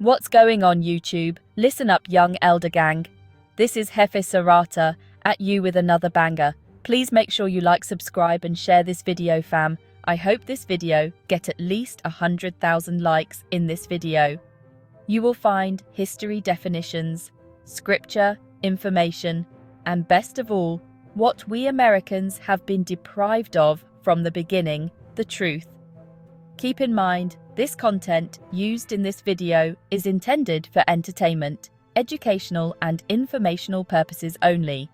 What's going on, YouTube? Listen up, young elder gang. This is Hefe Sarata at you with another banger. Please make sure you like, subscribe and share this video, fam. I hope this video get at least 100,000 likes in this video. You will find history definitions, scripture, information, and best of all, what we Americans have been deprived of from the beginning, the truth. Keep in mind, this content used in this video is intended for entertainment, educational and informational purposes only.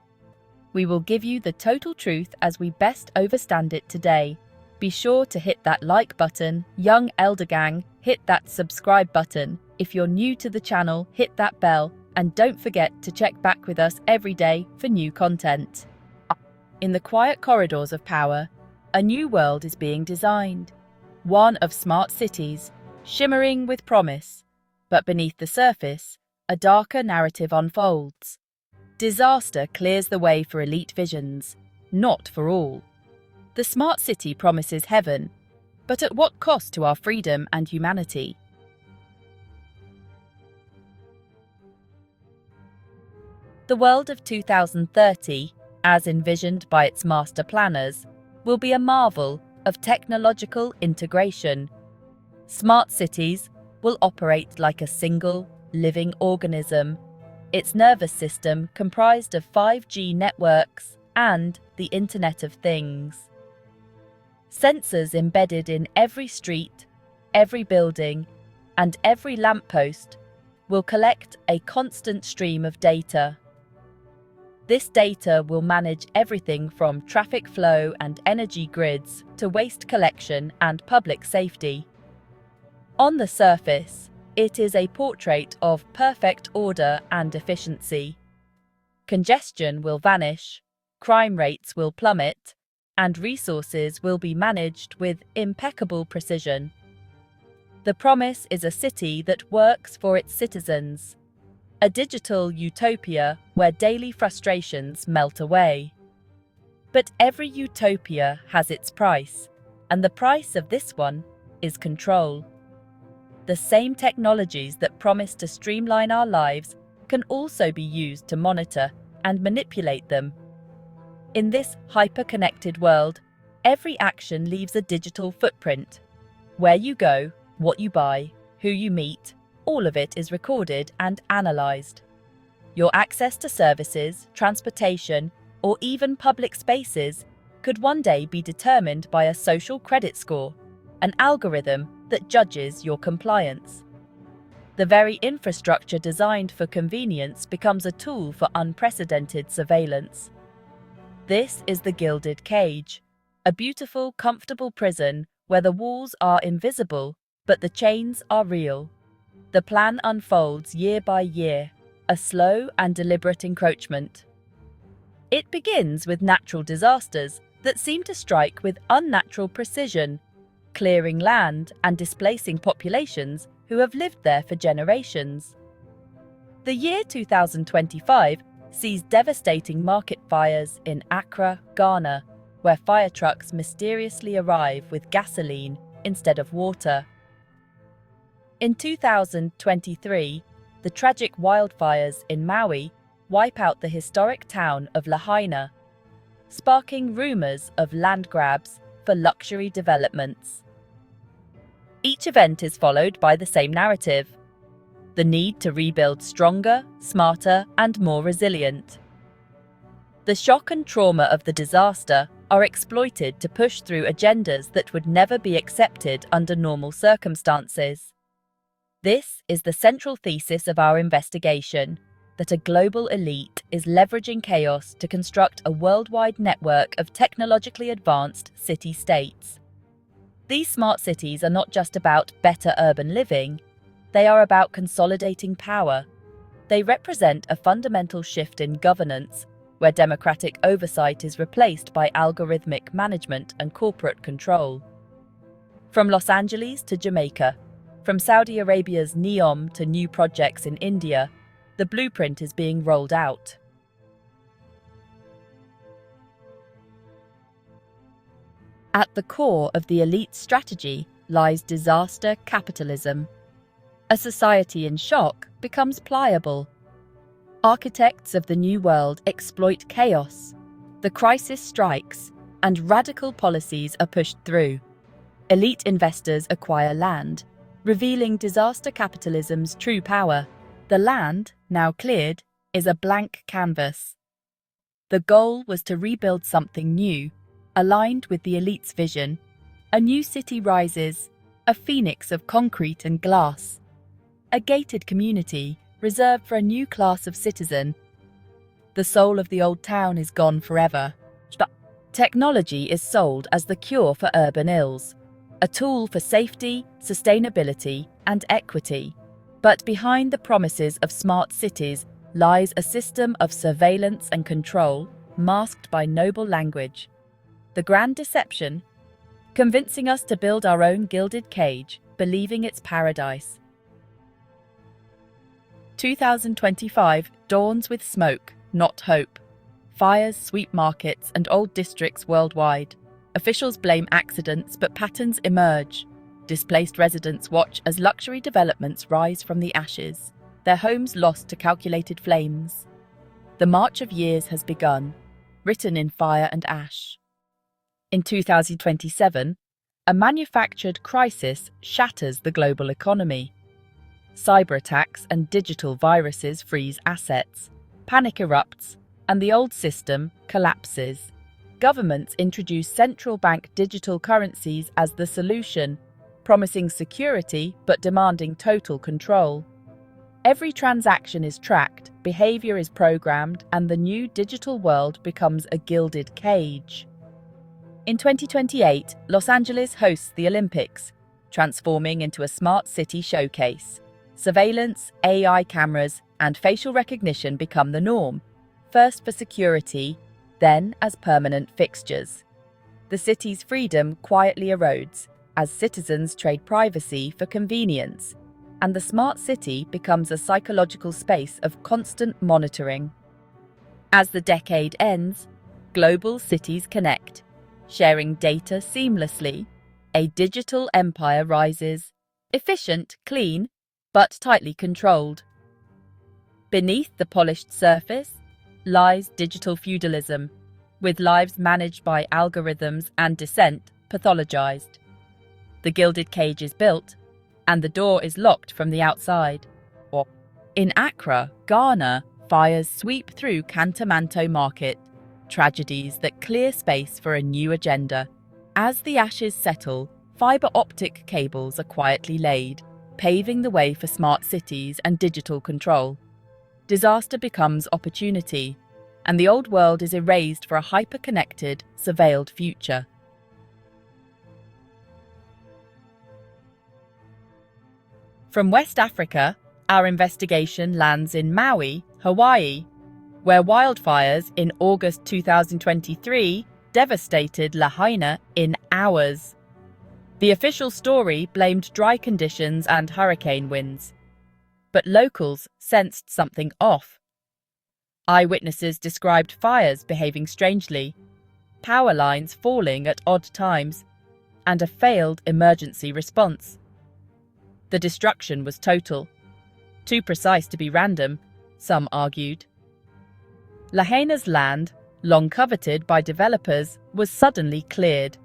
We will give you the total truth as we best understand it today. Be sure to hit that like button, young elder gang, hit that subscribe button. If you're new to the channel, hit that bell, and don't forget to check back with us every day for new content. In the quiet corridors of power, a new world is being designed. One of smart cities, shimmering with promise. But beneath the surface, a darker narrative unfolds. Disaster clears the way for elite visions, not for all. The smart city promises heaven, but at what cost to our freedom and humanity? The world of 2030, as envisioned by its master planners, will be a marvel of technological integration. Smart cities will operate like a single, living organism, its nervous system comprised of 5G networks and the Internet of Things. Sensors embedded in every street, every building, and every lamppost will collect a constant stream of data. This data will manage everything from traffic flow and energy grids to waste collection and public safety. On the surface, it is a portrait of perfect order and efficiency. Congestion will vanish, crime rates will plummet, and resources will be managed with impeccable precision. The promise is a city that works for its citizens. A digital utopia where daily frustrations melt away. But every utopia has its price, and the price of this one is control. The same technologies that promise to streamline our lives can also be used to monitor and manipulate them. In this hyper-connected world, every action leaves a digital footprint. Where you go, what you buy, who you meet, all of it is recorded and analysed. Your access to services, transportation, or even public spaces could one day be determined by a social credit score, an algorithm that judges your compliance. The very infrastructure designed for convenience becomes a tool for unprecedented surveillance. This is the Gilded Cage, a beautiful, comfortable prison where the walls are invisible, but the chains are real. The plan unfolds year by year, a slow and deliberate encroachment. It begins with natural disasters that seem to strike with unnatural precision, clearing land and displacing populations who have lived there for generations. The year 2025 sees devastating market fires in Accra, Ghana, where fire trucks mysteriously arrive with gasoline instead of water. In 2023, the tragic wildfires in Maui wipe out the historic town of Lahaina, sparking rumours of land grabs for luxury developments. Each event is followed by the same narrative: the need to rebuild stronger, smarter, and more resilient. The shock and trauma of the disaster are exploited to push through agendas that would never be accepted under normal circumstances. This is the central thesis of our investigation, that a global elite is leveraging chaos to construct a worldwide network of technologically advanced city-states. These smart cities are not just about better urban living, they are about consolidating power. They represent a fundamental shift in governance, where democratic oversight is replaced by algorithmic management and corporate control. From Los Angeles to Jamaica, from Saudi Arabia's NEOM to new projects in India, the blueprint is being rolled out. At the core of the elite strategy lies disaster capitalism. A society in shock becomes pliable. Architects of the new world exploit chaos. The crisis strikes, and radical policies are pushed through. Elite investors acquire land, revealing disaster capitalism's true power. The land, now cleared, is a blank canvas. The goal was to rebuild something new, aligned with the elite's vision. A new city rises, a phoenix of concrete and glass. A gated community reserved for a new class of citizen. The soul of the old town is gone forever. Technology is sold as the cure for urban ills, a tool for safety, sustainability, and equity. But behind the promises of smart cities lies a system of surveillance and control masked by noble language. The grand deception, convincing us to build our own gilded cage, believing it's paradise. 2025 dawns with smoke, not hope. Fires sweep markets and old districts worldwide. Officials blame accidents, but patterns emerge. Displaced residents watch as luxury developments rise from the ashes, their homes lost to calculated flames. The march of years has begun, written in fire and ash. In 2027, a manufactured crisis shatters the global economy. Cyber attacks and digital viruses freeze assets. Panic erupts, and the old system collapses. Governments introduce central bank digital currencies as the solution, promising security but demanding total control. Every transaction is tracked, behavior is programmed, and the new digital world becomes a gilded cage. In 2028, Los Angeles hosts the Olympics, transforming into a smart city showcase. Surveillance, AI cameras, and facial recognition become the norm, first for security, then as permanent fixtures. The city's freedom quietly erodes as citizens trade privacy for convenience, and the smart city becomes a psychological space of constant monitoring. As the decade ends, global cities connect, sharing data seamlessly. A digital empire rises, efficient, clean, but tightly controlled. Beneath the polished surface lies digital feudalism, with lives managed by algorithms and dissent pathologized. The gilded cage is built, and the door is locked from the outside. In Accra, Ghana, fires sweep through Kantamanto Market, tragedies that clear space for a new agenda. As the ashes settle, fibre optic cables are quietly laid, paving the way for smart cities and digital control. Disaster becomes opportunity, and the old world is erased for a hyper-connected, surveilled future. From West Africa, our investigation lands in Maui, Hawaii, where wildfires in August 2023 devastated Lahaina in hours. The official story blamed dry conditions and hurricane winds, but locals sensed something off. Eyewitnesses described fires behaving strangely, power lines falling at odd times, and a failed emergency response. The destruction was total, too precise to be random, some argued. Lahaina's land, long coveted by developers, was suddenly cleared.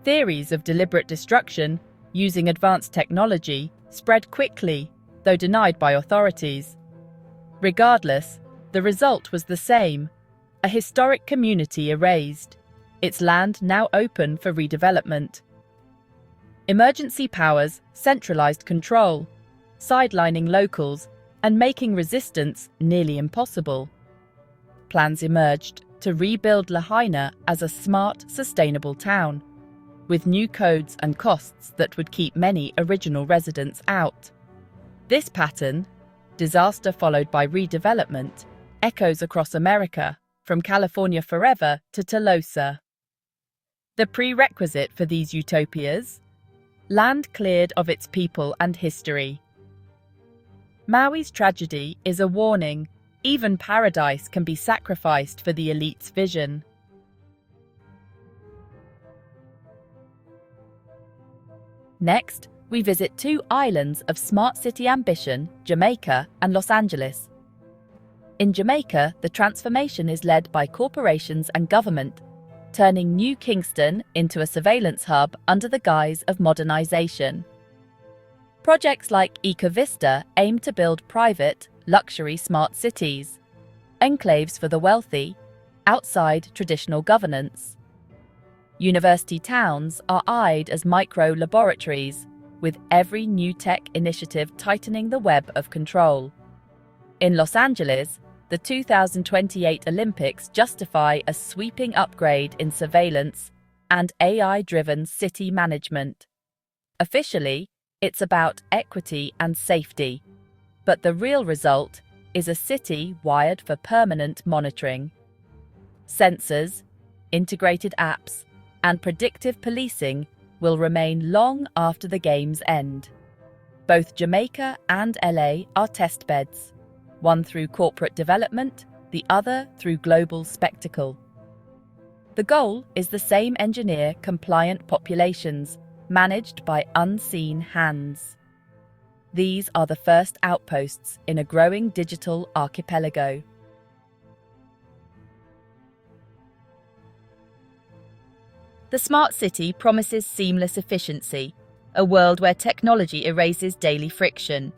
Theories of deliberate destruction, using advanced technology, spread quickly, though denied by authorities. Regardless, the result was the same: a historic community erased, its land now open for redevelopment. Emergency powers centralized control, sidelining locals and making resistance nearly impossible. Plans emerged to rebuild Lahaina as a smart, sustainable town, with new codes and costs that would keep many original residents out. This pattern, disaster followed by redevelopment, echoes across America, from California forever to Tolosa. The prerequisite for these utopias? Land cleared of its people and history. Maui's tragedy is a warning. Even paradise can be sacrificed for the elite's vision. Next, we visit two islands of smart city ambition, Jamaica and Los Angeles. In Jamaica, the transformation is led by corporations and government, turning New Kingston into a surveillance hub under the guise of modernization. Projects like EcoVista aim to build private, luxury smart cities, enclaves for the wealthy, outside traditional governance. University towns are eyed as micro-laboratories, with every new tech initiative tightening the web of control. In Los Angeles, the 2028 Olympics justify a sweeping upgrade in surveillance and AI-driven city management. Officially, it's about equity and safety, but the real result is a city wired for permanent monitoring. Sensors, integrated apps, and predictive policing will remain long after the games end. Both Jamaica and LA are test beds, one through corporate development, the other through global spectacle. The goal is the same engineer-compliant populations, managed by unseen hands. These are the first outposts in a growing digital archipelago. The smart city promises seamless efficiency, a world where technology erases daily friction.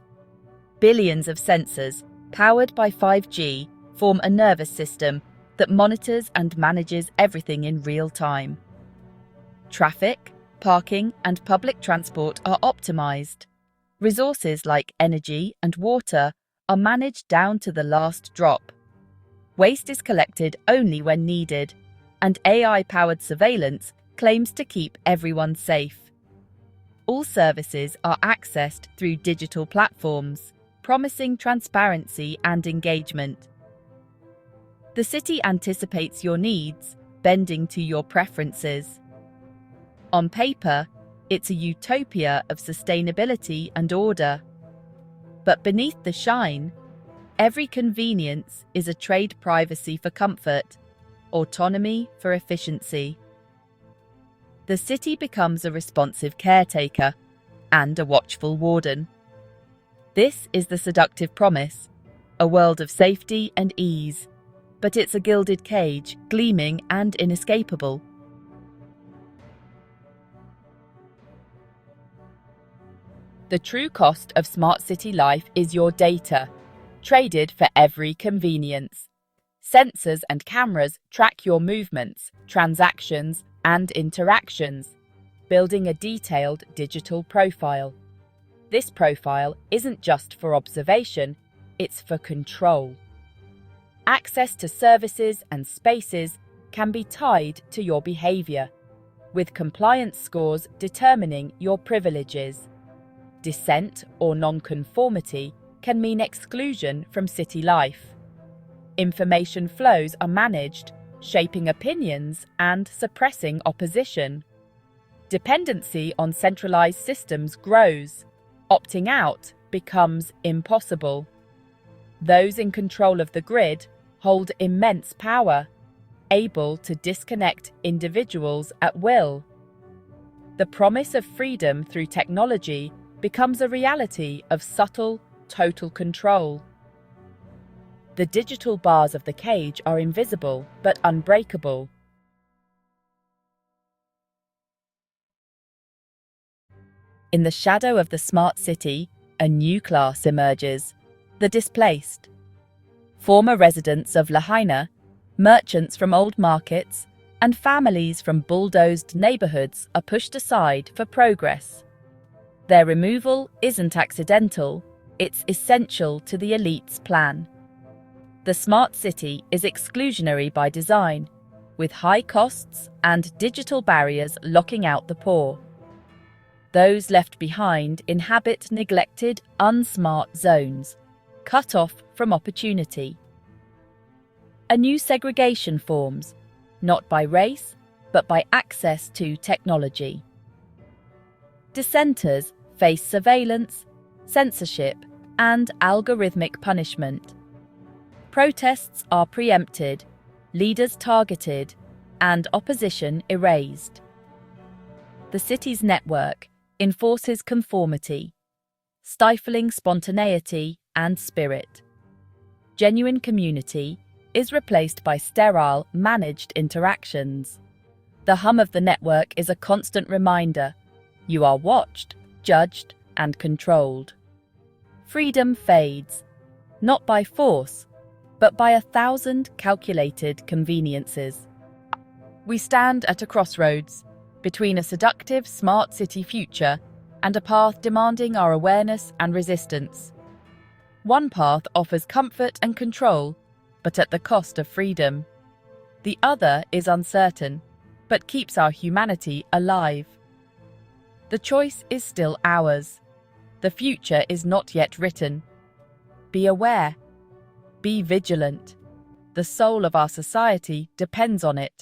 Billions of sensors, powered by 5G, form a nervous system that monitors and manages everything in real time. Traffic, parking, and public transport are optimized. Resources like energy and water are managed down to the last drop. Waste is collected only when needed, and AI-powered surveillance claims to keep everyone safe. All services are accessed through digital platforms, promising transparency and engagement. The city anticipates your needs, bending to your preferences. On paper, it's a utopia of sustainability and order. But beneath the shine, every convenience is a trade privacy for comfort, autonomy for efficiency. The city becomes a responsive caretaker and a watchful warden. This is the seductive promise, a world of safety and ease, but it's a gilded cage, gleaming and inescapable. The true cost of smart city life is your data, traded for every convenience. Sensors and cameras track your movements, transactions, and interactions, building a detailed digital profile. This profile isn't just for observation, it's for control. Access to services and spaces can be tied to your behavior, with compliance scores determining your privileges. Dissent or nonconformity can mean exclusion from city life. Information flows are managed, shaping opinions and suppressing opposition. Dependency on centralized systems grows. Opting out becomes impossible. Those in control of the grid hold immense power, able to disconnect individuals at will. The promise of freedom through technology becomes a reality of subtle, total control. The digital bars of the cage are invisible but unbreakable. In the shadow of the smart city, a new class emerges: the displaced. Former residents of Lahaina, merchants from old markets, and families from bulldozed neighborhoods are pushed aside for progress. Their removal isn't accidental, it's essential to the elite's plan. The smart city is exclusionary by design, with high costs and digital barriers locking out the poor. Those left behind inhabit neglected, unsmart zones, cut off from opportunity. A new segregation forms, not by race, but by access to technology. Dissenters face surveillance, censorship, and algorithmic punishment. Protests are preempted, leaders targeted, and opposition erased. The city's network, enforces conformity, stifling spontaneity and spirit. Genuine community is replaced by sterile, managed interactions. The hum of the network is a constant reminder: you are watched, judged, and controlled. Freedom fades, not by force, but by 1,000 calculated conveniences. We stand at a crossroads, between a seductive smart city future and a path demanding our awareness and resistance. One path offers comfort and control, but at the cost of freedom. The other is uncertain, but keeps our humanity alive. The choice is still ours. The future is not yet written. Be aware. Be vigilant. The soul of our society depends on it.